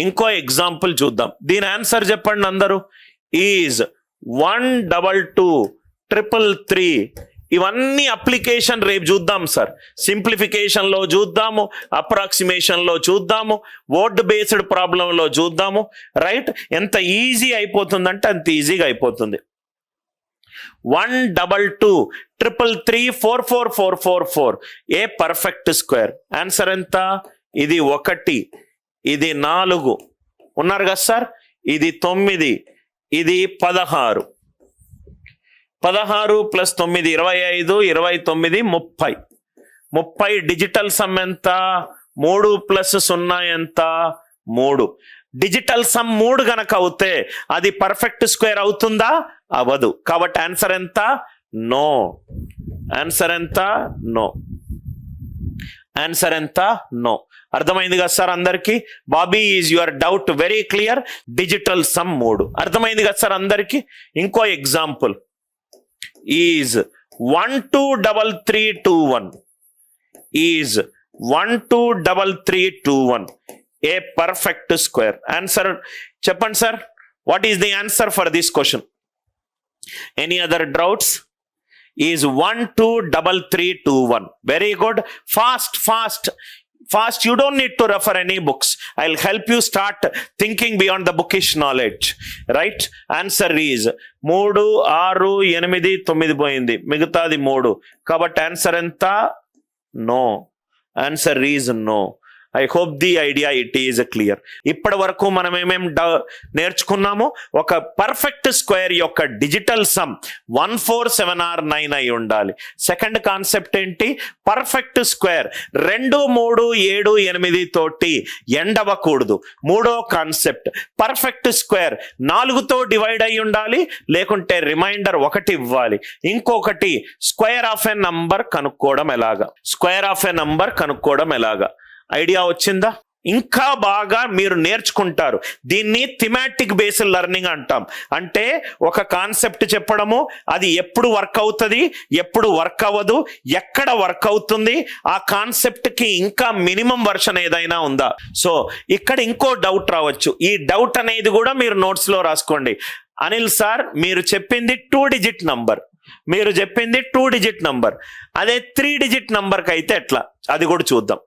ఇంకో ఎగ్జాంపుల్ చూద్దాం. దీని ఆన్సర్ చెప్పండి అందరూ. ఈజ్ 12233. ఇవన్నీ అప్లికేషన్ రేపు చూద్దాం సార్. సింప్లిఫికేషన్లో చూద్దాము, అప్రాక్సిమేషన్లో చూద్దాము, వర్డ్ బేస్డ్ ప్రాబ్లంలో చూద్దాము. రైట్, ఎంత ఈజీ అయిపోతుందంటే అంత ఈజీగా అయిపోతుంది. 12233344444 ఏ పర్ఫెక్ట్ స్క్వేర్. ఆన్సర్ ఎంత? ఇది 1, ఇది 4 ఉన్నారు కదా సార్, ఇది 9, ఇది 16. 16 + 9 25, 29 30. 30 డిజిటల్ సమ్ ఎంత? 3 + 0 ఎంత? 3. డిజిటల్ సమ్ 3 గనక అవుతే అది పర్ఫెక్ట్ స్క్వేర్ అవుతుందా? అవదు. కాబట్టి ఆన్సర్ ఎంత? నో. ఆన్సర్ ఎంత? నో. ఆన్సర్ ఎంత? నో. అర్థమైంది కదా సార్ అందరికి? Bobby, is your doubt very clear? Digital sum 3 అర్థమైంది కదా సార్ అందరికి? ఇంకో example. Is 123321. Is 123321 a perfect square. ఆన్సర్ చెప్పండి sir. What is the answer for this question? Any other doubts? Is 123321. Very good. Fast. You don't need to refer any books. I'll help you start thinking beyond the bookish knowledge. Right? Answer is 3, 6, 8, 9 పోయింది, మిగతాది 3. కాబట్టి answer ఎంత? No. Answer is no. I hope the idea it is clear. ఇప్పటి వరకు మనం ఏమేం నేర్చుకున్నాము? ఒక పర్ఫెక్ట్ స్క్వేర్ యొక్క డిజిటల్ సమ్ 147 or 9 అయి ఉండాలి. సెకండ్ కాన్సెప్ట్ ఏంటి? పర్ఫెక్ట్ స్క్వేర్ 2, 3, 7, 8 తోటి ఎండ్ అవ్వకూడదు. మూడో కాన్సెప్ట్ పర్ఫెక్ట్ స్క్వేర్ 4తో డివైడ్ అయి ఉండాలి, లేకుంటే రిమైండర్ 1 ఇవ్వాలి. ఇంకొకటి స్క్వేర్ ఆఫ్ ఎ నంబర్ కనుక్కోవడం ఎలాగా? స్క్వేర్ ఆఫ్ ఎ నంబర్ కనుక్కోవడం ఎలాగా? ఐడియా వచ్చిందా? ఇంకా బాగా మీరు నేర్చుకుంటారు. దీన్ని థిమాటిక్ బేస్డ్ లెర్నింగ్ అంటాం. అంటే ఒక కాన్సెప్ట్ చెప్పడము, అది ఎప్పుడు వర్క్ అవుతుంది, ఎప్పుడు వర్క్ అవ్వదు, ఎక్కడ వర్క్ అవుతుంది, ఆ కాన్సెప్ట్కి ఇంకా మినిమం వర్షన్ ఏదైనా ఉందా. సో ఇక్కడ ఇంకో డౌట్ రావచ్చు. ఈ డౌట్ అనేది కూడా మీరు నోట్స్లో రాసుకోండి. అనిల్ సార్, మీరు చెప్పింది 2 డిజిట్ నంబర్, మీరు చెప్పింది 2 డిజిట్ నంబర్, అదే 3 డిజిట్ నంబర్కి అయితే ఎట్లా? అది కూడా చూద్దాం.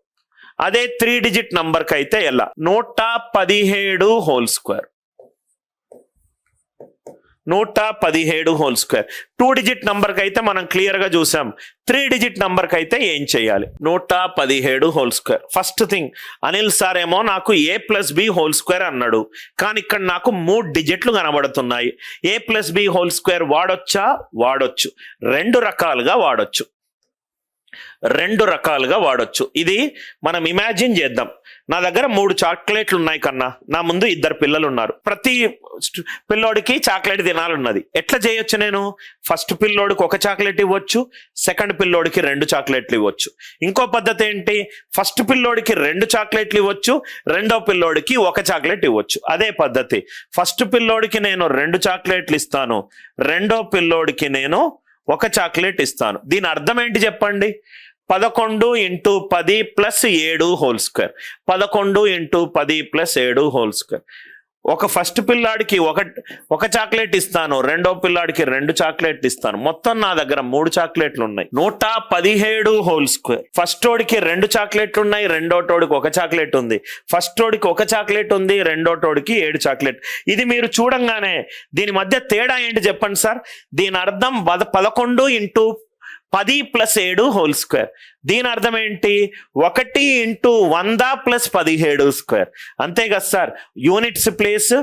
అదే 3 డిజిట్ నంబర్కి అయితే ఎలా? 117 whole square. 117 whole square. 2 digit నంబర్కి అయితే మనం క్లియర్గా చూసాం. 3 డిజిట్ నంబర్కి అయితే ఏం చేయాలి? 117 whole square. First thing, Anil sir ఏమో నాకు a+b హోల్ స్క్వేర్ అన్నాడు, కానీ ఇక్కడ నాకు 3 డిజిట్లు కనబడుతున్నాయి. a+b హోల్ స్క్వేర్ వాడొచ్చా? వాడొచ్చు. 2 రకాలుగా వాడొచ్చు. 2 రకాలుగా వాడొచ్చు. ఇది మనం ఇమాజిన్ చేద్దాం. నా దగ్గర 3 చాక్లెట్లు ఉన్నాయి కన్నా, నా ముందు 2 పిల్లలు ఉన్నారు. ప్రతి పిల్లోడికి చాక్లెట్ తినాలన్నది. ఎట్లా చేయొచ్చు నేను? ఫస్ట్ పిల్లోడికి 1 చాక్లెట్ ఇవ్వచ్చు, సెకండ్ పిల్లోడికి 2 చాక్లెట్లు ఇవ్వచ్చు. ఇంకో పద్ధతి ఏంటి? ఫస్ట్ పిల్లోడికి 2 చాక్లెట్లు ఇవ్వచ్చు, రెండో పిల్లోడికి 1 చాక్లెట్ ఇవ్వచ్చు. అదే పద్ధతి. ఫస్ట్ పిల్లోడికి నేను 2 చాక్లెట్లు ఇస్తాను, రెండో పిల్లోడికి నేను 1 చాక్లెట్ ఇస్తాను. దీని అర్థం ఏంటి చెప్పండి? 11 × 10 + 7 హోల్ స్క్వేర్. 11 × 10 + 7 whole square. ఒక ఫస్ట్ పిల్లాడికి 1 చాక్లెట్ ఇస్తాను, రెండో పిల్లాడికి 2 చాక్లెట్ ఇస్తాను. మొత్తం నా దగ్గర 3 చాక్లెట్లు ఉన్నాయి. 117 హోల్ స్క్వేర్. ఫస్ట్ వాడికి 2 చాక్లెట్లు ఉన్నాయి, రెండో తోడికి 1 చాక్లెట్ ఉంది. ఫస్ట్ వాడికి 1 చాక్లెట్ ఉంది, రెండో తోడికి 7 చాక్లెట్. ఇది మీరు చూడంగానే దీని మధ్య తేడా ఏంటి చెప్పండి సార్? దీని అర్థం 11 × 10 + 7 హోల్ స్క్వేర్. దీని అర్థం ఏంటి? 1 × 100 + 17 స్క్వేర్. అంతే కదా సార్? యూనిట్స్ ప్లేస్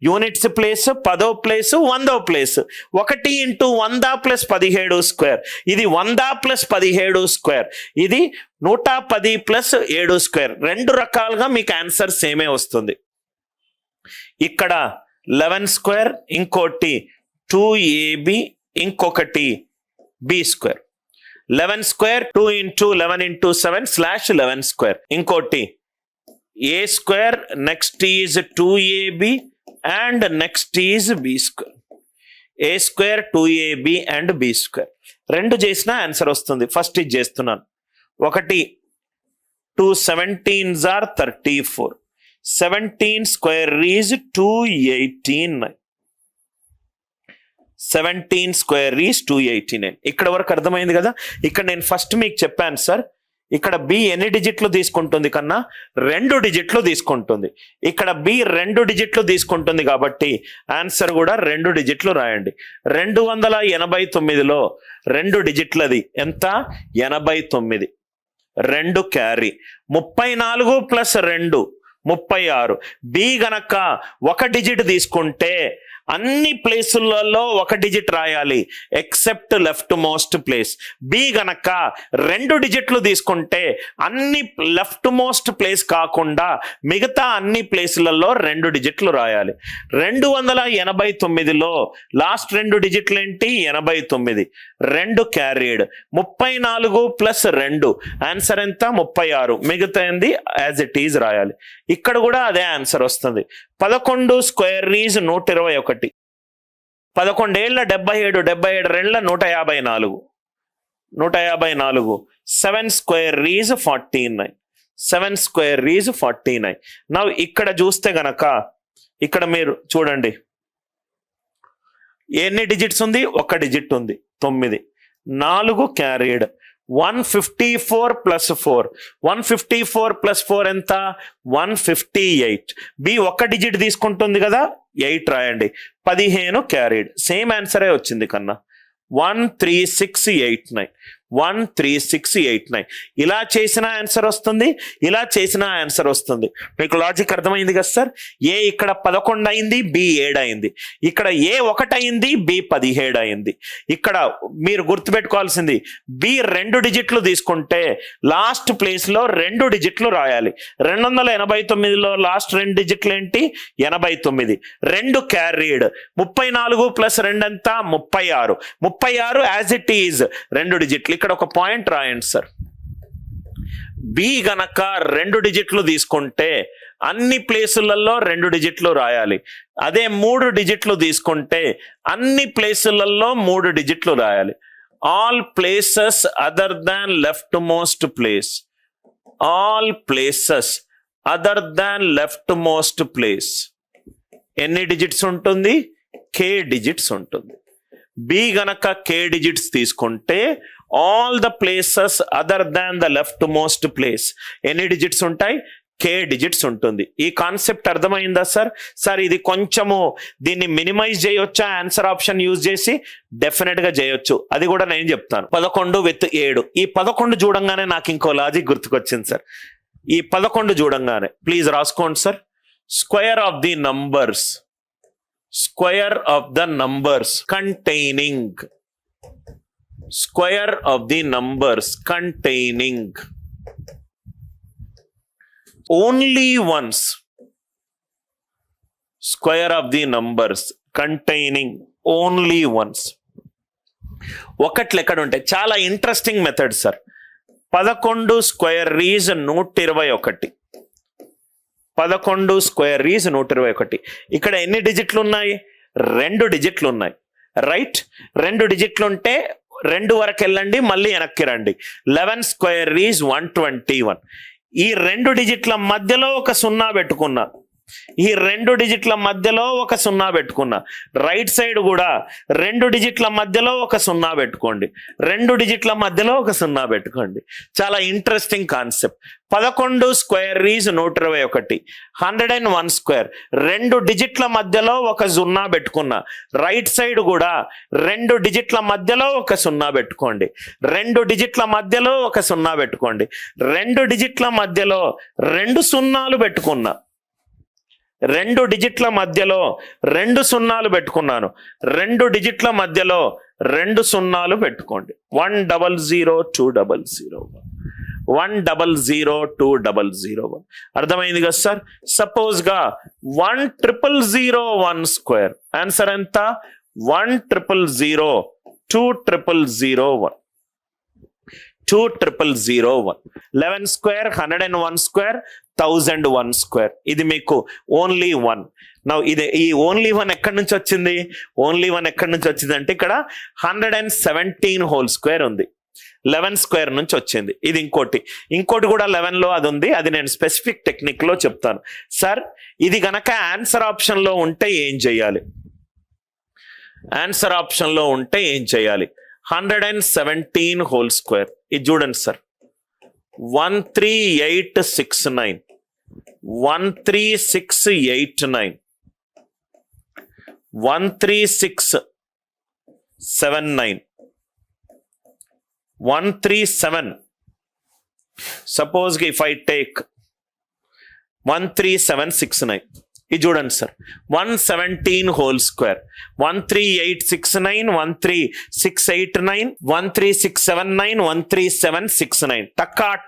10వ ప్లేస్ 100వ ప్లేస్. 1 × 100 + 17 స్క్వేర్. ఇది 100 + 17 స్క్వేర్. ఇది 110 + 7 స్క్వేర్. 2 రకాలుగా మీకు ఆన్సర్ సేమే వస్తుంది. ఇక్కడ 11 స్క్వేర్, ఇంకోటి 2ab, ఇంకొకటి b స్క్వేర్. 11 square 2 × 11 × 7 /11 square. ఇంకోటి a square, next is 2ab and next is b square. a square 2ab and b square. 2 చేసినా ఆన్సర్ వస్తుంది. ఫస్ట్ ఇది చేస్తున్నాను. 1 2 17s are 34. 17 square is 289. 17 square is 289. ఇక్కడ వరకు అర్థమైంది కదా. ఇక్కడ నేను ఫస్ట్ మీకు చెప్పాను సార్, ఇక్కడ బి ఎన్ని డిజిట్లు తీసుకుంటుంది కన్నా 2 డిజిట్లు తీసుకుంటుంది. ఇక్కడ బి 2 డిజిట్లు తీసుకుంటుంది కాబట్టి ఆన్సర్ కూడా 2 డిజిట్లు రాయండి. 289లో 2 డిజిట్లది ఎంత? 89. 2 క్యారీ. 34 ప్లస్ 2 36. బి గనక 1 డిజిట్ తీసుకుంటే అన్ని ప్లేసులలో 1 డిజిట్ రాయాలి except left most place. B గనక 2 డిజిట్లు తీసుకుంటే అన్ని లెఫ్ట్ మోస్ట్ ప్లేస్ కాకుండా మిగతా అన్ని ప్లేసులలో 2 డిజిట్లు రాయాలి. 289లో లాస్ట్ 2 డిజిట్లు ఏంటి? 89. 2 క్యారీడ్. 34 ప్లస్ 2 ఆన్సర్ ఎంత? 36. మిగతా ఏంది యాజ్ ఇట్ ఈజ్ రాయాలి. ఇక్కడ కూడా అదే ఆన్సర్ వస్తుంది. 11 స్క్వేర్ ఈజ్ 121. 11 ఏళ్ళ 77, 77 రెండ్ల 154. 154. 7 స్క్వేర్ ఈజ్ 49. 7 square is 49. నా ఇక్కడ చూస్తే గనక ఇక్కడ మీరు చూడండి ఎన్ని డిజిట్స్ ఉంది? 1 డిజిట్ ఉంది, 9. 4 క్యారీడ్. 154 ప్లస్ 4. 154 ప్లస్ 4 ఎంత? 158. బి 1 డిజిట్ తీసుకుంటుంది కదా, 8 రాయండి. 15 క్యారీడ్. సేమ్ ఆన్సరే వచ్చింది కన్నా. 13689. 13689. ఇలా చేసిన ఆన్సర్ వస్తుంది, ఇలా చేసిన ఆన్సర్ వస్తుంది. మీకు లాజిక్ అర్థమైంది కదా సార్. ఏ ఇక్కడ 11 అయింది, బి 7 అయింది. ఇక్కడ ఏ 1 అయింది, బి 17 అయింది. ఇక్కడ మీరు గుర్తుపెట్టుకోవాల్సింది బి 2 డిజిట్లు తీసుకుంటే లాస్ట్ ప్లేస్ లో 2 డిజిట్లు రాయాలి. 289లో లాస్ట్ 2 డిజిట్లు ఏంటి? 89. 2 క్యారీడ్. 34 ప్లస్ 2 ఎంత? 36. 36 యాజ్ ఇట్ ఈజ్ 2 డిజిట్లు. ఇక్కడ ఒక పాయింట్ రాయండి సార్. బి గనక 2 డిజిట్లు తీసుకుంటే అన్ని ప్లేసులలో 2 డిజిట్లు రాయాలి. అదే 3 డిజిట్లు తీసుకుంటే అన్ని ప్లేసులలో 3 డిజిట్లు రాయాలి. All places other than left most place. All places other than left most place ఎన్ని డిజిట్స్ ఉంటుంది? k డిజిట్స్ ఉంటుంది. బి గనక k డిజిట్స్ తీసుకుంటే all the places other than the left most place ఎన్ని డిజిట్స్ ఉంటాయి? k డిజిట్స్ ఉంటుంది. ఈ concept అర్థమైందా సార్? సార్ ఇది కొంచెము దీన్ని మినిమైజ్ చేయొచ్చా ఆన్సర్ ఆప్షన్ యూజ్ చేసి? డెఫినెట్ గా చేయొచ్చు, అది కూడా నేను చెప్తాను. 11 విత్ 7. ఈ 11 చూడంగానే నాకు ఇంకో లాజిక్ గుర్తుకొచ్చింది సార్. ఈ 11 చూడంగానే ప్లీజ్ రాసుకోండి sir. Square of the numbers. Square of the numbers containing. Square of the numbers containing only ones. Square of the numbers containing only ones. ఒకట్లు ఎక్కడ ఉంటాయి? చాలా interesting method sir. 11 square is 121. 11 square is 121. ఇక్కడ ఎన్ని డిజిట్లు ఉన్నాయి? 2 డిజిట్లు ఉన్నాయి. Right. 2 డిజిట్లు ఉంటే 2 వరకు వెళ్ళండి, మళ్ళీ వెనక్కి రండి. 11 స్క్వేర్ ఈజ్ 121. ఈ 2 డిజిట్ల మధ్యలో ఒక 0 పెట్టుకున్నా. ఈ 2 డిజిట్ల మధ్యలో ఒక 0 పెట్టుకున్నా. రైట్ సైడ్ కూడా 2 డిజిట్ల మధ్యలో ఒక 0 పెట్టుకోండి. 2 డిజిట్ల మధ్యలో ఒక 0 పెట్టుకోండి. చాలా interesting concept. 11 square is 121. 101 square 2 డిజిట్ల మధ్యలో ఒక 0 పెట్టుకున్నా. రైట్ సైడ్ కూడా 2 డిజిట్ల మధ్యలో ఒక 0 పెట్టుకోండి. 2 డిజిట్ల మధ్యలో ఒక 0 పెట్టుకోండి. 2 డిజిట్ల మధ్యలో 2 సున్నాలు పెట్టుకున్నా. 2 డిజిట్ల మధ్యలో 2 సున్నాలు పెట్టుకున్నాను. 2 డిజిట్ల మధ్యలో 2 సున్నాలు పెట్టుకోండి. 1002001. 1002001. అర్థమైంది కదా సార్? సపోజ్ గా 10001 స్క్వేర్ ఆన్సర్ ఎంత? 10002 2001. 2001. 11 స్క్వేర్ 101 స్క్వేర్ 1001 స్క్వేర్. ఇది మీకు ఓన్లీ 1. ఇది ఈ ఓన్లీ 1 ఎక్కడి నుంచి వచ్చింది? ఓన్లీ 1 ఎక్కడి నుంచి వచ్చింది అంటే ఇక్కడ 117 హోల్ స్క్వేర్ ఉంది. 11 స్క్వేర్ నుంచి వచ్చింది. ఇది ఇంకోటి కూడా 11లో అది ఉంది, అది నేను స్పెసిఫిక్ టెక్నిక్ లో చెప్తాను. సార్ ఇది గనక ఆన్సర్ ఆప్షన్ లో ఉంటే ఏం చేయాలి? ఆన్సర్ ఆప్షన్ లో ఉంటే ఏం చేయాలి? 117 హోల్ స్క్వేర్. ఇది చూడండి sir, 13869, 13689, 13679, 137. Suppose if I take 13769, ఇది చూడండి సార్, 117 హోల్ స్క్వేర్, 13869, 13689, 13679, 13769.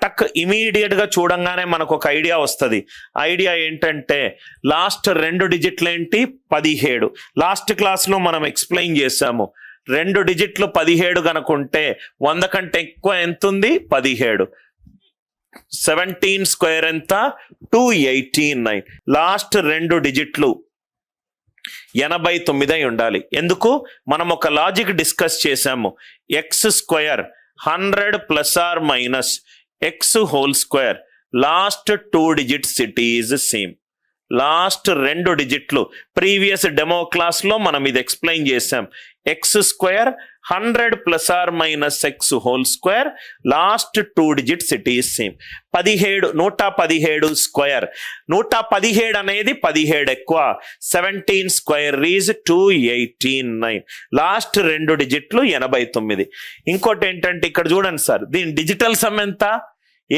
టక్ ఇమీడియట్ గా చూడంగానే మనకు ఒక ఐడియా వస్తుంది. ఐడియా ఏంటంటే లాస్ట్ 2 డిజిట్లు ఏంటి? 17. లాస్ట్ క్లాస్ లో మనం ఎక్స్ప్లెయిన్ చేసాము. 2 డిజిట్లు 17 కనుకుంటే 100 కంటే ఎక్కువ ఎంత ఉంది? 17. 17 స్క్వేర్ ఎంత? 289. లాస్ట్ 2 డిజిట్లు 89 అయి ఉండాలి. ఎందుకు? మనం ఒక లాజిక్ డిస్కస్ చేసాము. X square 100 plus or minus x whole square, last 2 digits it is same. Last 2 డిజిట్లు ప్రీవియస్ డెమో క్లాస్ లో మనం ఇది ఎక్స్ప్లెయిన్ చేసాం. X square 100 plus or minus x whole square, last 2 digits it is same. 117 square, 117 అనేది 17 ఎక్కువ. 17 square is 289. Last 2 డిజిట్లు 89. ఇంకోటి ఏంటంటే ఇక్కడ చూడండి సార్, దీని డిజిటల్ సమ్ ఎంత?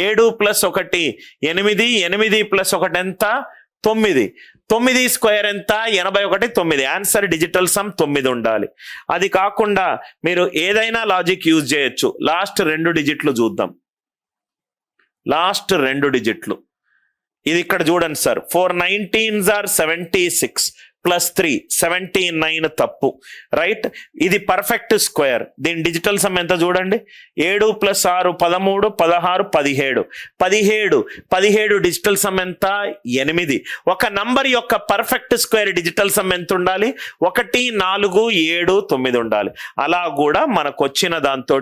7 ప్లస్ 1 8, 8 ప్లస్ 1 ఎంత? 9. 9 స్క్వేర్ ఎంత? 81. 9. ఆన్సర్ డిజిటల్ సమ్ 9 ఉండాలి. అది కాకుండా మీరు ఏదైనా లాజిక్ యూజ్ చేయొచ్చు. లాస్ట్ 2 డిజిట్లు చూద్దాం. లాస్ట్ 2 డిజిట్లు ఇది ఇక్కడ చూడండి సార్, 4 19s are 76 ప్లస్ 3 79 తప్పు, రైట్? ఇది పర్ఫెక్ట్ స్క్వేర్. దీని డిజిటల్ సమ్ ఎంత చూడండి, 7 ప్లస్ 6 13, 16 17. 17 డిజిటల్ సమ్ ఎంత? 8. ఒక నంబర్ యొక్క పర్ఫెక్ట్ స్క్వేర్ డిజిటల్ సమ్ ఎంత ఉండాలి? 1 4 7 9 ఉండాలి. అలా కూడా మనకు వచ్చిన దాంతో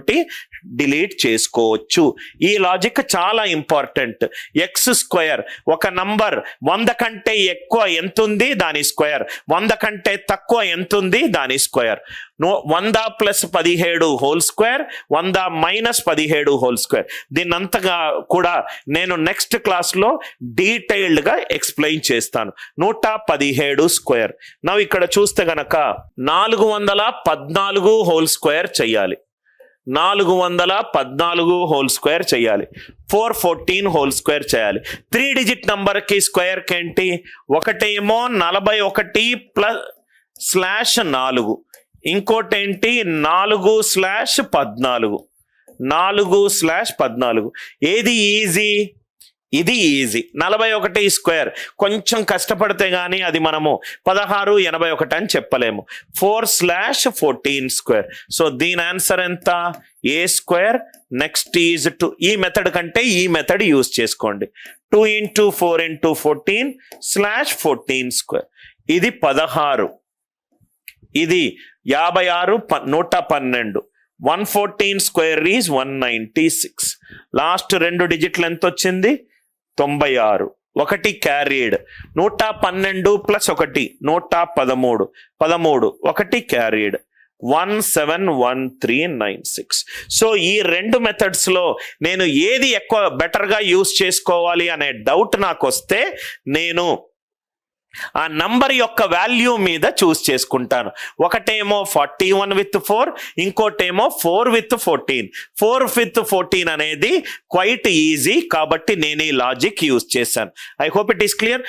డిలీట్ చేసుకోవచ్చు. ఈ లాజిక్ చాలా ఇంపార్టెంట్. ఎక్స్ స్క్వేర్ ఒక నంబర్ 100 కంటే ఎక్కువ ఎంత ఉంది? దాని స్క్వేర్. 100 కంటే తక్కువ ఎంత ఉంది? దాని square. 100 plus 17 whole square, 100 minus 17 whole square. దీన్నంతగా కూడా నేను నెక్స్ట్ క్లాస్ లో డీటెయిల్డ్ గా ఎక్స్ప్లెయిన్ చేస్తాను. 117 స్క్వేర్. నా ఇక్కడ చూస్తే గనక 414 హోల్ స్క్వేర్ చెయ్యాలి. 414 హోల్ స్క్వేర్ చేయాలి. 414 హోల్ స్క్వేర్ చేయాలి. 3 డిజిట్ నంబర్ కి స్క్వేర్ కి ఏంటి? ఒకటేమో 41 ప్లస్ స్లాష్ 4, ఇంకోటి ఏంటి 4/14. 4/14. ఏది ఈజీ? ఇది ఈజీ. 41 స్క్వేర్ కొంచెం కష్టపడితే గానీ అది మనము 1681 అని చెప్పలేము. 4/14 స్క్వేర్. సో దీని ఆన్సర్ ఎంత? ఏ స్క్వేర్. Next is 2. ఈ మెథడ్ కంటే ఈ మెథడ్ యూజ్ చేసుకోండి. 2 × 4 × 14 /14 స్క్వేర్. ఇది 16. ఇది 56 112. 114 స్క్వేర్ ఈజ్ 196. లాస్ట్ 2 డిజిట్లు ఎంత వచ్చింది? 96. 1 క్యారీడ్. 112 ప్లస్ 1 113. 13. 1 క్యారీడ్. 171396. సో ఈ 2 మెథడ్స్ లో నేను ఏది ఎక్కువ బెటర్ గా యూజ్ చేసుకోవాలి అనే డౌట్ నాకు వస్తే నేను ఆ నంబర్ యొక్క వాల్యూ మీద చూస్ చేసుకుంటాను. ఒకటేమో 41 with 4, ఇంకోటేమో 4 with 14. 4 with 14 అనేది క్వైట్ ఈజీ, కాబట్టి నేను ఈ లాజిక్ యూజ్ చేశాను. I hope it is clear.